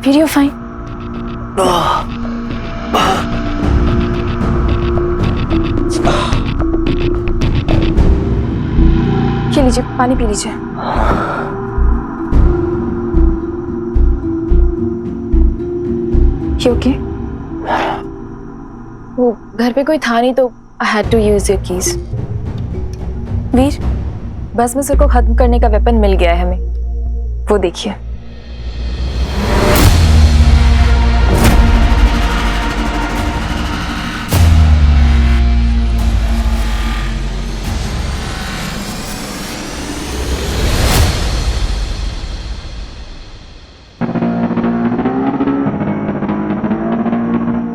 Veer you fine? ये लीजिए, पानी पी लीजिए। You okay? वो घर पे कोई था नहीं तो I had to use your keys. वीर, बस मिस्र को खत्म करने का वेपन मिल गया है हमें, वो देखिए।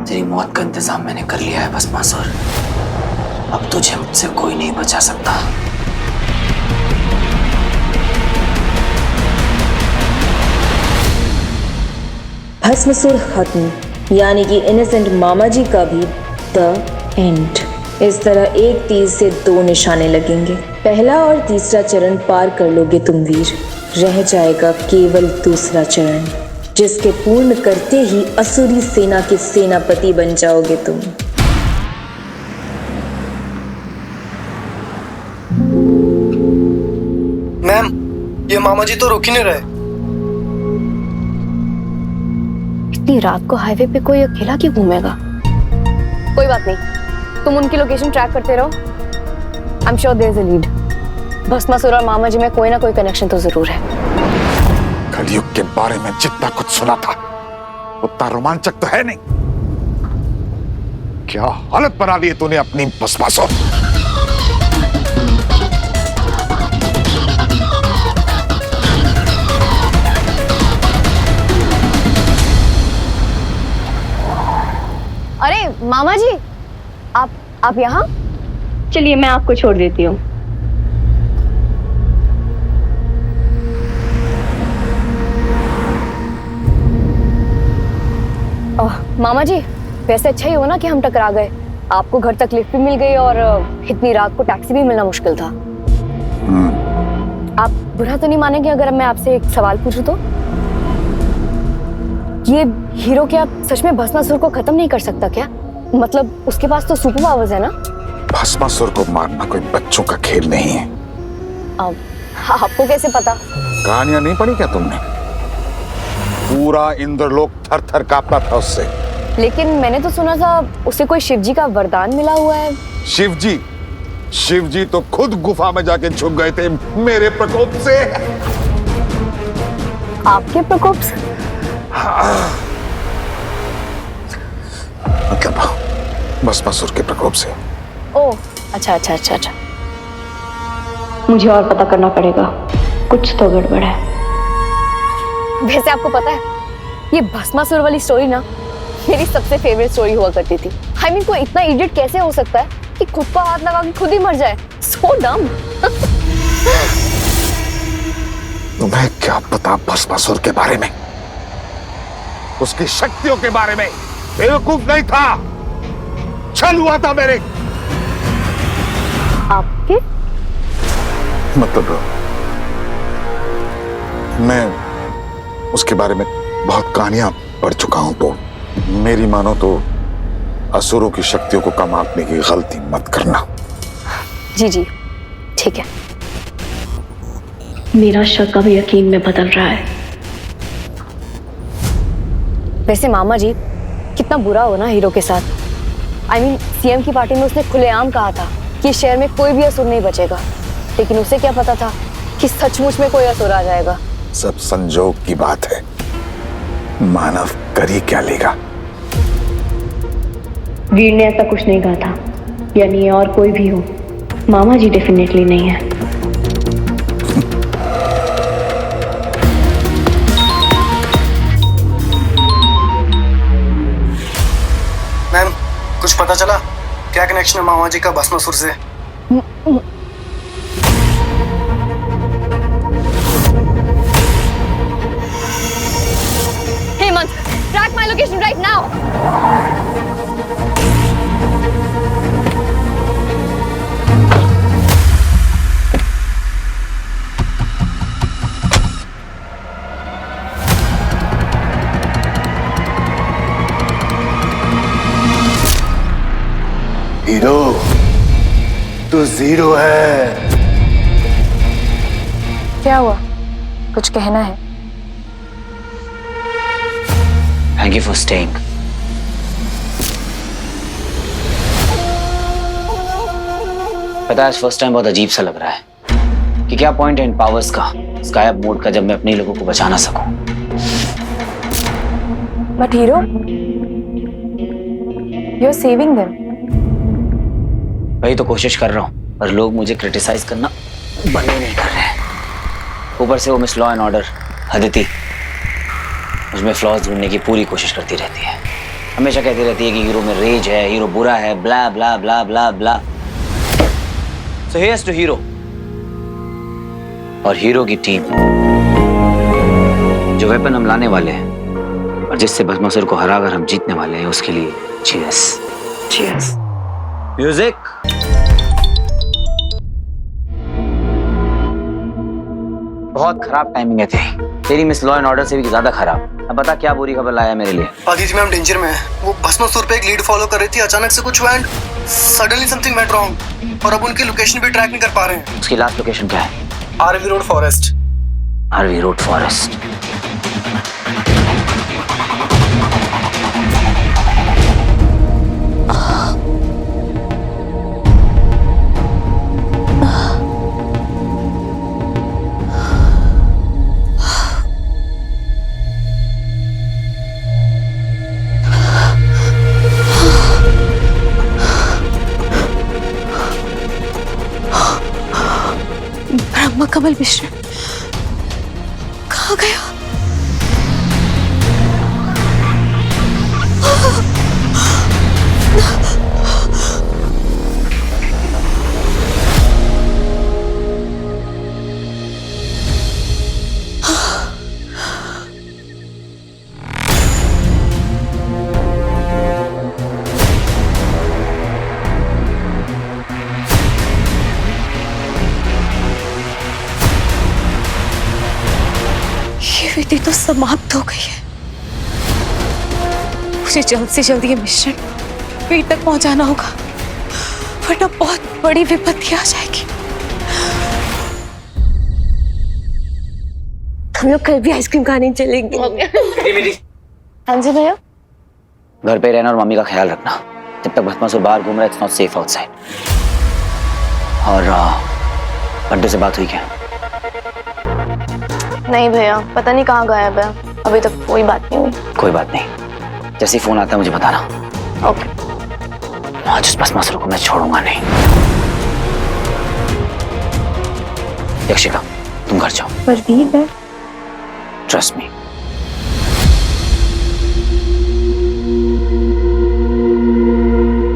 तेरी मौत का इंतजाम मैंने कर लिया है भस्मासुर। अब तुझे मुझसे कोई नहीं बचा सकता। भस्मासुर खत्म, यानी कि इनोसेंट मामा जी का भी द एंड। इस तरह एक तीर से दो निशाने लगेंगे। पहला और तीसरा चरण पार कर लोगे तुम वीर, रह जाएगा केवल दूसरा चरण, जिसके पूर्ण करते ही असुरी सेना के सेनापति बन जाओगे तुम। मैम, ये मामा जी तो रुक ही नहीं रहे। इतनी रात को हाईवे पे कोई अकेला क्यों घूमेगा? कोई बात नहीं, तुम उनकी लोकेशन ट्रैक करते रहो। I am sure there is a lead. Bhasmasur और मामा जी में कोई ना कोई कनेक्शन तो जरूर है। कलयुग के बारे में जितना कुछ सुना था उतना रोमांचक तो है नहीं। क्या हालत बना ली है तूने अपनी भस्मासुर। अरे मामा जी, आप यहाँ? चलिए मैं आपको छोड़ देती हूँ। मामा जी, वैसे अच्छा ही हो ना कि हम टकरा गए। आपको घर तक लिफ्ट भी मिल गई और इतनी रात को टैक्सी भी मिलना मुश्किल था। आप बुरा तो नहीं मानेंगे अगर मैं आपसे एक सवाल पूछूं तो? ये हीरो क्या सच में भस्मासुर को खत्म नहीं कर सकता क्या? मतलब उसके पास तो सुपर पावर्स है ना? भस्मासुर को मारना कोई बच्चों का खेल नहीं है। आपको कैसे पता? कहानियां नहीं पढ़ी क्या तुमने? पूरा इंद्रलोक थर थर कांपता था उससे। लेकिन मैंने तो सुना था उसे कोई शिवजी का वरदान मिला हुआ है। शिवजी तो खुद गुफा में जाके छुप गए थे मेरे प्रकोप से। आपके प्रकोप से? मतलब भस्मासुर के प्रकोप से। ओह, अच्छा। मुझे और पता करना पड़ेगा, कुछ तो गड़बड़ है। वैसे आपको पता है, ये भस्मासुर वाली स्टोरी ना मेरी सबसे फेवरेट स्टोरी हुआ करती थी। I mean, कोई इतना इडियट कैसे हो सकता है कि खुद को हाथ लगा के खुद ही मर जाए? So dumb। तुम्हें क्या पता भस्मासुर के बारे में, उसकी शक्तियों के बारे में? बेवकूफ नहीं था, छल हुआ था मेरे। आपके मतलब मैं उसके बारे में बहुत कहानियां पढ़ चुका हूं, तो मेरी मानो तो असुरों की शक्तियों को कम आंकने की गलती मत करना। जी ठीक है। मेरा शक अब यकीन में बदल रहा है। वैसे मामा जी, कितना बुरा हो ना हीरो के साथ। I mean, सीएम की पार्टी में उसने खुलेआम कहा था कि शहर में कोई भी असुर नहीं बचेगा, लेकिन उसे क्या पता था कि सचमुच में कोई असुर आ जाएगा। सब संजोग की बात है, मानव कर ही क्या लेगा। वीर ने ऐसा कुछ नहीं कहा था, यानी और कोई भी हो, मामा जी डेफिनेटली नहीं है। मैम, कुछ पता चला क्या कनेक्शन है मामा जी का भस्मासुर से? Hemant, track my location right now. Hero तू जीरो है। क्या हुआ, कुछ कहना है? Thank you for staying. पता है, फर्स्ट टाइम बहुत अजीब सा लग रहा है कि क्या पॉइंट है इन पावर्स का, इस गायब मोड का, जब मैं अपने लोगों को बचा ना सकूं। But hero, you are saving them. वही तो कोशिश कर रहा हूं, पर लोग मुझे क्रिटिसाइज करना बंद ही नहीं कर रहे हैं। ऊपर से वो miss law and order Aditi मुझमें फ्लॉज ढूंढने की पूरी कोशिश करती रहती है। हमेशा कहती रहती है कि हीरो में रेज है, हीरो बुरा है, ब्ला ब्ला ब्ला ब्ला ब्ला। सो हियर्स टू हीरो और हीरो की टीम, जो वेपन हम लाने वाले हैं और जिससे भस्मासुर को हराकर हम जीतने वाले हैं, उसके लिए चीयर्स। चीयर्स। म्यूजिक। बहुत खराब टाइमिंग है तेरी मिस लॉ एंड ऑर्डर से भी ज्यादा खराब। अब बता क्या बुरी खबर लाया मेरे लिए? आदित्य मैम डेंजर में है। वो भस्मासुर पे एक लीड फॉलो कर रही थी, अचानक से कुछ हुआ and suddenly something went wrong और अब उनकी लोकेशन भी ट्रैक नहीं कर पा रहे हैं। उसकी लास्ट लोकेशन क्या है? RV road forest. RV road forest. Brahma Kamal Mishra कहाँ गया? ये विधि तो समाप्त हो गई है। मुझे जल्द से जल्द ये मिश्रण पेट तक पहुंचाना होगा, वरना बहुत बड़ी विपत्ति आ जाएगी। हम लोग कल भी आइसक्रीम खाने चलेंगे। हाँ जी भैया। घर पे रहना और मम्मी का ख्याल रखना। जब तक भस्मासुर बाहर घूम रहा है, इट्स नॉट सेफ आउटसाइड। और बंटू से बात हुई क्या? नहीं भैया, पता नहीं कहाँ गायब है, अभी तक कोई बात नहीं हुई। कोई बात नहीं, जैसे ही फोन आता है मुझे बताना। ओके। आज उस भस्मासुर को मैं छोड़ूंगा नहीं। यक्षिका, तुम घर जाओ। पर वीर है। Trust me.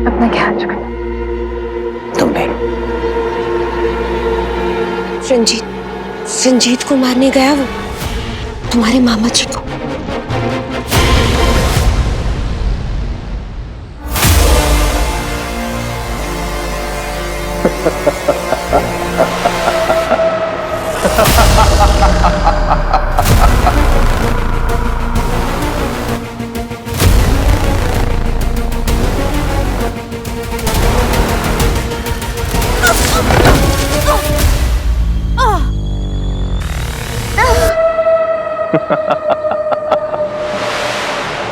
अपना ख्याल रखना। तुम भी। रंजीत को मारने गया वो, तुम्हारे मामा जी को।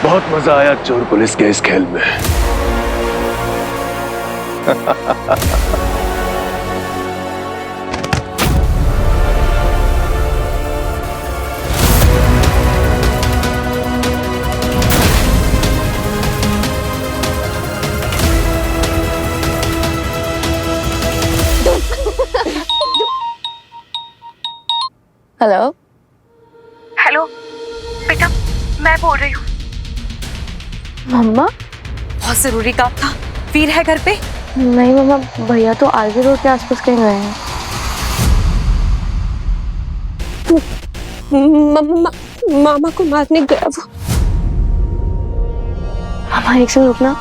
बहुत मजा आया चोर पुलिस के इस खेल में। हेलो। हेलो बेटा, मैं बोल रही हूँ। मम्मा? बहुत जरूरी काम था। वीर है घर पे? नहीं मम्मा, भैया तो आरवी रोड के आसपास कहीं गए हैं। मामा को मारने गया वो। मामा एक सेकंड रुकना।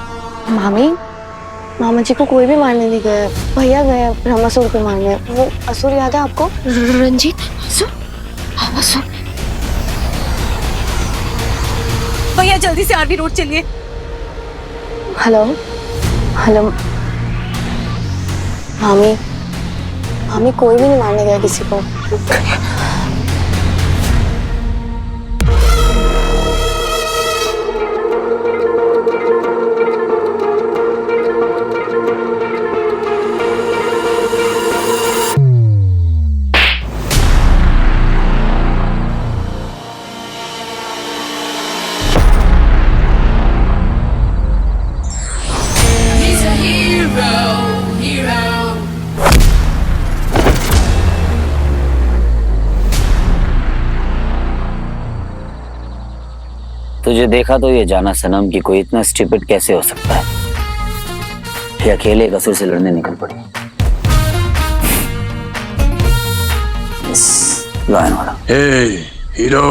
मामा जी को कोई भी मारने नहीं गया, भैया गए ब्रह्मासुर को मारने। वो असुर याद है आपको? रंजीत असुर। भैया जल्दी से आरवी रोड चलिए। हेलो। मामी मामी कोई भी नहीं मारने गया किसी को। तुझे देखा तो ये जाना सनम कि कोई इतना स्टूपिड कैसे हो सकता है। ये अकेले एक असुर से लड़ने निकल पड़ी। Law and order. Hey hero,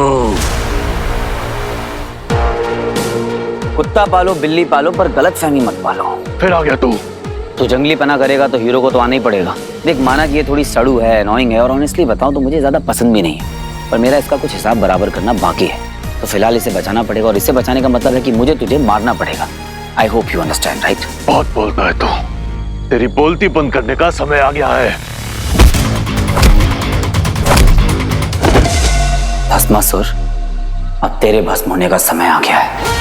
कुत्ता पालो बिल्ली पालो पर गलत फहमी मत पालो। फिर आ गया तू। तो जंगली पना करेगा तो हीरो को तो आना ही पड़ेगा। देख माना कि ये थोड़ी सड़ू है, अनोइंग है और ऑनेस्टली बताऊं तो मुझे ज्यादा पसंद भी नहीं है, पर मेरा इसका कुछ हिसाब बराबर करना बाकी है। तो फिलहाल इसे बचाना पड़ेगा और इसे बचाने का मतलब है कि मुझे तुझे मारना पड़ेगा। I hope you understand, right? बहुत बोलता है तू। तेरी बोलती बंद करने का समय आ गया है। भस्मासुर, अब तेरे भस्म होने का समय आ गया है।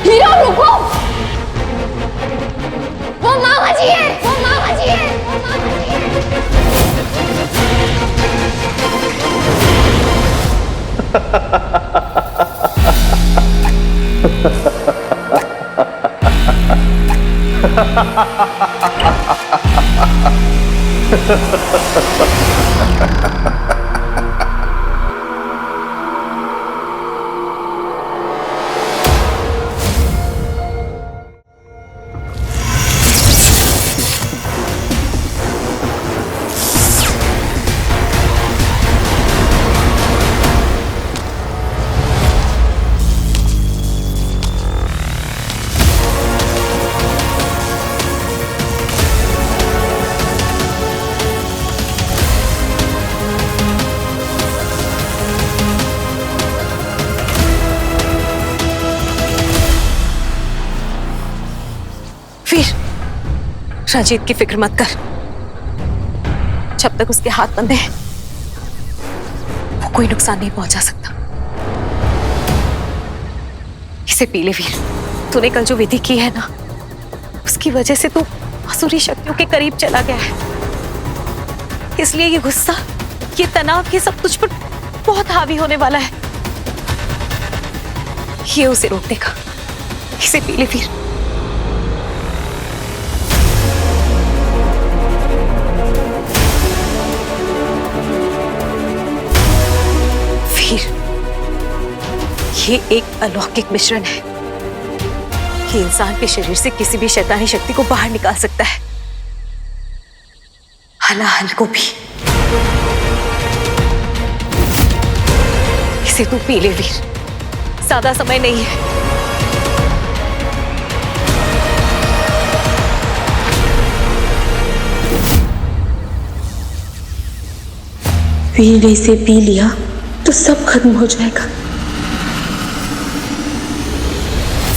हीरो रुको, वो मामा जी है, वो मामा जी है, वो मामा जी वीर, रंजीत की फिक्र मत कर। जब तक उसके हाथ बंधे हैं वो कोई नुकसान नहीं पहुंचा सकता। इसे पी ले वीर। तूने कल जो विधि की है ना, उसकी वजह से तू असुरी शक्तियों के करीब चला गया है। इसलिए ये गुस्सा, ये तनाव, ये सब तुझ पर बहुत हावी होने वाला है। ये उसे रोक देगा। इसे पी ले वीर। ये एक अलौकिक मिश्रण है। ये इंसान के शरीर से किसी भी शैतानी शक्ति को बाहर निकाल सकता है, हलाहल को भी। इसे तू पी ले वीर, ज्यादा समय नहीं है। वीर ने इसे पी लिया तो सब खत्म हो जाएगा।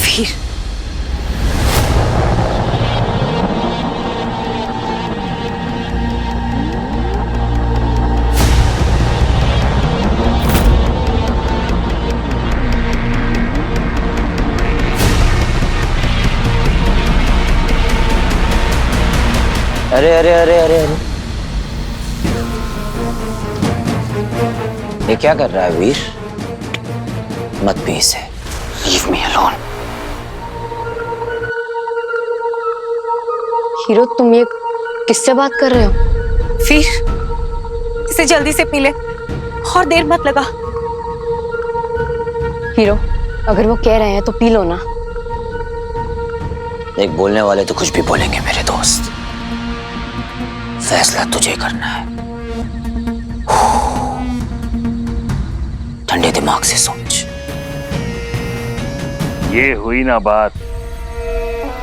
वीर, अरे अरे अरे अरे अरे, ये क्या कर रहा है वीर? मत पी इसे। Leave me alone. हीरो, तुम ये किससे बात कर रहे हो? वीर, इसे जल्दी से पी ले और देर मत लगा। हीरो, अगर वो कह रहे हैं तो पी लो ना। देख, बोलने वाले तो कुछ भी बोलेंगे मेरे दोस्त। फैसला तुझे करना है। ठंडे दिमाग से सोच। ये हुई ना बात,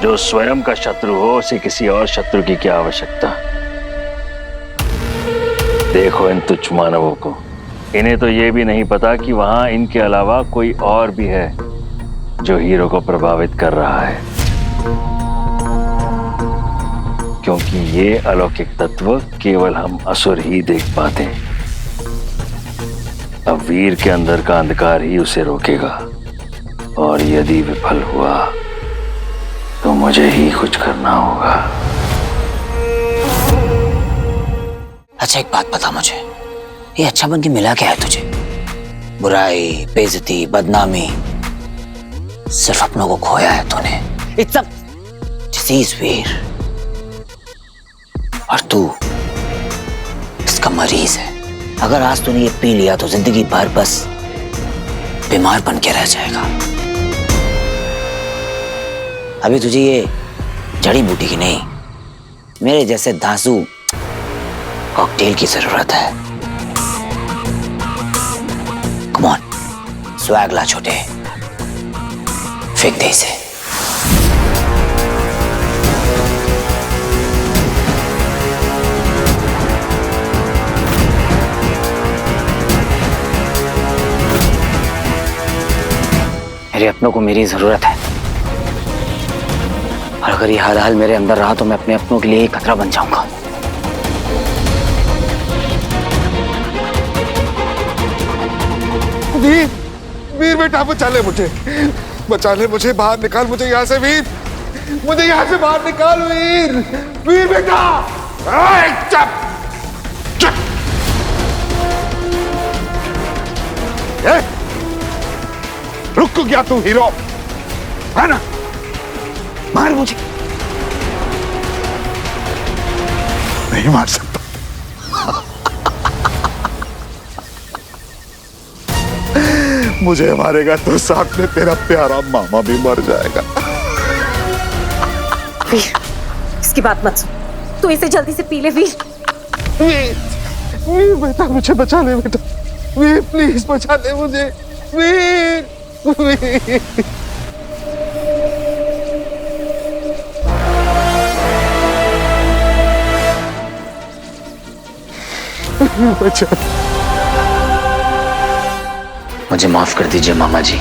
जो स्वयं का शत्रु हो उसे किसी और शत्रु की क्या आवश्यकता। देखो इन तुच्छ मानवों को, इन्हें तो ये भी नहीं पता कि वहां इनके अलावा कोई और भी है जो हीरो को प्रभावित कर रहा है, क्योंकि ये अलौकिक तत्व केवल हम असुर ही देख पाते हैं। अब वीर के अंदर का अंधकार ही उसे रोकेगा, और यदि विफल हुआ तो मुझे ही कुछ करना होगा। अच्छा एक बात बता मुझे, ये अच्छा बन के मिला क्या है तुझे? बुराई, बेइज्जती, बदनामी, सिर्फ अपनों को खोया है तूने। इट्स अ डिसीज वीर, और तू इसका मरीज है। अगर आज तूने ये पी लिया तो जिंदगी भर बस बीमार बन के रह जाएगा। अभी तुझे ये जड़ी बूटी की नहीं, मेरे जैसे धांसू कॉकटेल की जरूरत है। कम ऑन, स्वैग ला छोटे, फेंक दे इसे। मेरे अपनों को मेरी जरूरत है, और अगर ये हर हाल मेरे अंदर रहा तो मैं अपने अपनों के लिए एक खतरा बन जाऊंगा। वीर, वीर बेटा बचा ले मुझे, बचा ले मुझे, बाहर निकाल मुझे यहाँ से वीर, मुझे यहाँ से बाहर निकाल वीर, वीर बेटा। चुप चुप। रुक गया तू हीरो, है ना? मार मुझे। नहीं मार सकता। मुझे मारेगा तो साथ में तेरा प्यारा मामा भी मर जाएगा। वीर, इसकी बात मत सुन, तू इसे जल्दी से पी ले वीर। वीर, वीर बेटा मुझे बचा ले बेटा, वीर प्लीज बचा ले मुझे, वीर, वीर। मुझे माफ कर दीजिए मामा जी।